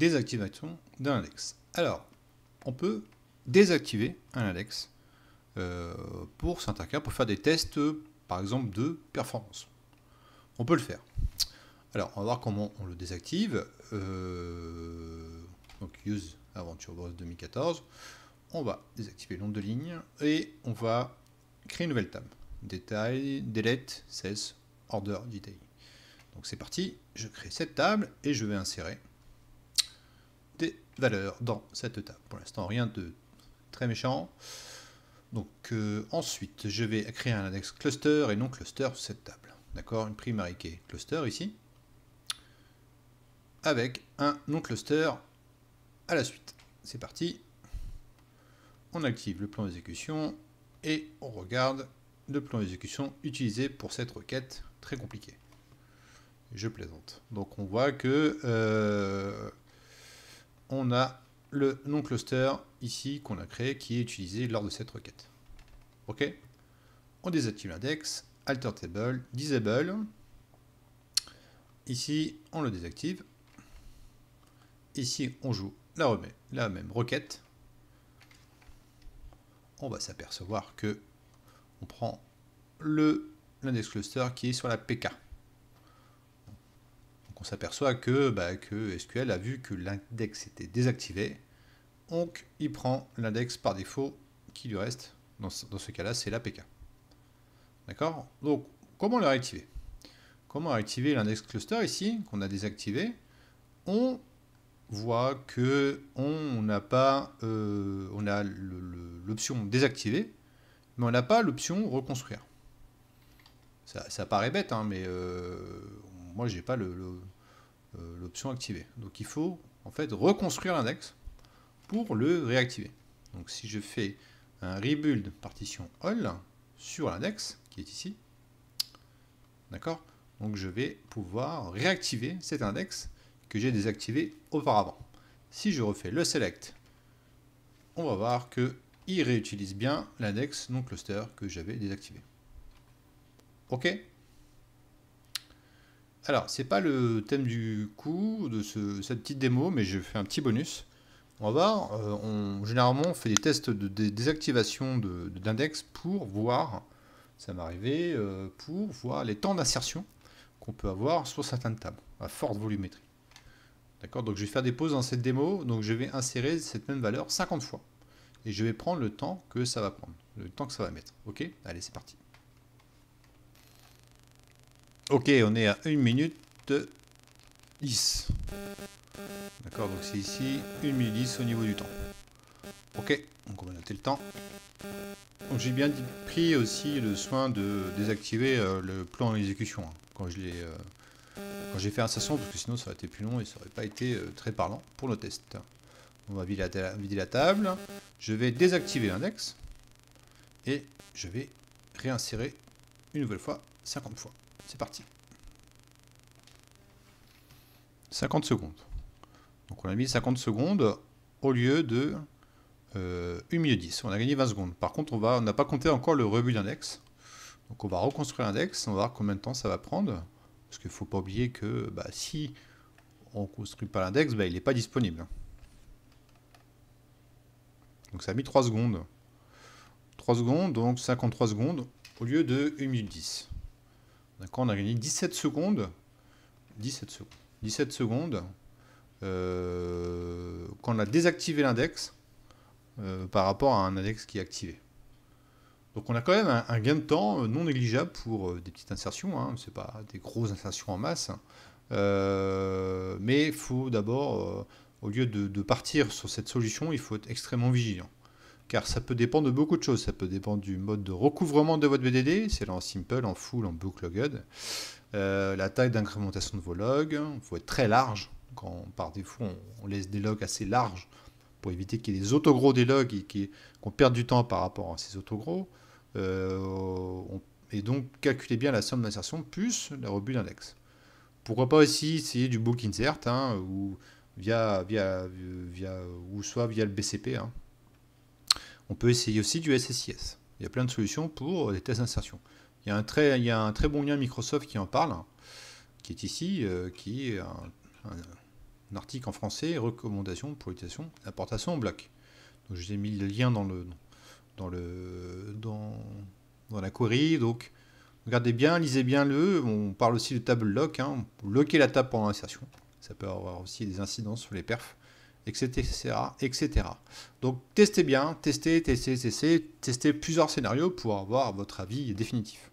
désactivation d'un index. Alors, on peut désactiver un index pour certains cas, pour faire des tests, par exemple, de performance. On peut le faire. Alors, on va voir comment on le désactive. Donc, use AventureBoss 2014. On va désactiver le nom de ligne et on va créer une nouvelle table. Detail, delete, cess, order, detail. Donc c'est parti, je crée cette table et je vais insérer des valeurs dans cette table. Pour l'instant, rien de très méchant. Donc ensuite, je vais créer un index cluster et non cluster sur cette table. D'accord, une primary key cluster ici, avec un non cluster à la suite. C'est parti. On active le plan d'exécution et on regarde le plan d'exécution utilisé pour cette requête très compliquée. Je plaisante. Donc on voit que on a le non-cluster ici qu'on a créé qui est utilisé lors de cette requête. Ok. On désactive l'index, alter table, disable. Ici on le désactive. Ici on joue la même requête. On va s'apercevoir que on prend l'index cluster qui est sur la PK. Donc on s'aperçoit que SQL a vu que l'index était désactivé, donc il prend l'index par défaut qui lui reste. Dans ce cas-là, c'est l'APK. D'accord? Donc comment le réactiver? Comment réactiver l'index cluster ici qu'on a désactivé? On voit que on a l'option désactiver, mais on n'a pas l'option reconstruire. Ça paraît bête, hein, mais moi j'ai pas l'option activée. Donc il faut en fait reconstruire l'index pour le réactiver. Donc si je fais un rebuild partition all sur l'index qui est ici, d'accord, donc je vais pouvoir réactiver cet index que j'ai désactivé auparavant. Si je refais le select, on va voir que il réutilise bien l'index non cluster que j'avais désactivé. Ok. Alors, c'est pas le thème du coup de cette petite démo, mais je fais un petit bonus. On va voir, généralement on fait des tests de désactivation d'index pour voir, ça m'est arrivé, pour voir les temps d'insertion qu'on peut avoir sur certaines tables, à forte volumétrie. D'accord, donc je vais faire des pauses dans cette démo, donc je vais insérer cette même valeur 50 fois. Et je vais prendre le temps que ça va prendre, le temps que ça va mettre. Ok, allez, c'est parti. Ok, on est à 1 minute 10. D'accord, donc c'est ici 1 minute 10 au niveau du temps. Ok, donc on va noter le temps. Donc j'ai bien pris aussi le soin de désactiver le plan d'exécution hein, quand j'ai fait insertion, parce que sinon ça aurait été plus long et ça n'aurait pas été très parlant pour le test. On va vider la table. Je vais désactiver l'index et je vais réinsérer une nouvelle fois 50 fois. C'est parti. 50 secondes. Donc on a mis 50 secondes au lieu de 1 minute 10. On a gagné 20 secondes. Par contre, on n'a pas compté encore le rebuild index. Donc on va reconstruire l'index. On va voir combien de temps ça va prendre. Parce qu'il ne faut pas oublier que si on ne construit pas l'index, il n'est pas disponible. Donc ça a mis 3 secondes. 3 secondes, donc 53 secondes au lieu de 1 minute 10. D'accord, on a gagné 17 secondes. 17 secondes. 17 secondes quand on a désactivé l'index par rapport à un index qui est activé. Donc on a quand même un gain de temps non négligeable pour des petites insertions, hein. C'est pas des grosses insertions en masse, mais il faut d'abord, au lieu de partir sur cette solution, il faut être extrêmement vigilant. Car ça peut dépendre de beaucoup de choses. Ça peut dépendre du mode de recouvrement de votre BDD, c'est là en simple, en full, en book logged. La taille d'incrémentation de vos logs, il faut être très large. Quand par défaut on laisse des logs assez larges pour éviter qu'il y ait des autogros des logs et qu'on perde du temps par rapport à ces autogros. Et donc calculez bien la somme d'insertion plus la rebuild index. Pourquoi pas aussi essayer du book insert hein, ou soit via le BCP. Hein. On peut essayer aussi du SSIS. Il y a plein de solutions pour les tests d'insertion. Il y a un très bon lien Microsoft qui en parle, qui est ici, qui est un article en français, recommandations pour l'utilisation d'importation en bloc. Donc j'ai mis le lien dans la query, donc regardez bien, lisez bien on parle aussi de table lock, hein, locker la table pendant l'insertion, ça peut avoir aussi des incidences sur les perfs, etc., etc. Donc testez bien, testez plusieurs scénarios pour avoir votre avis définitif.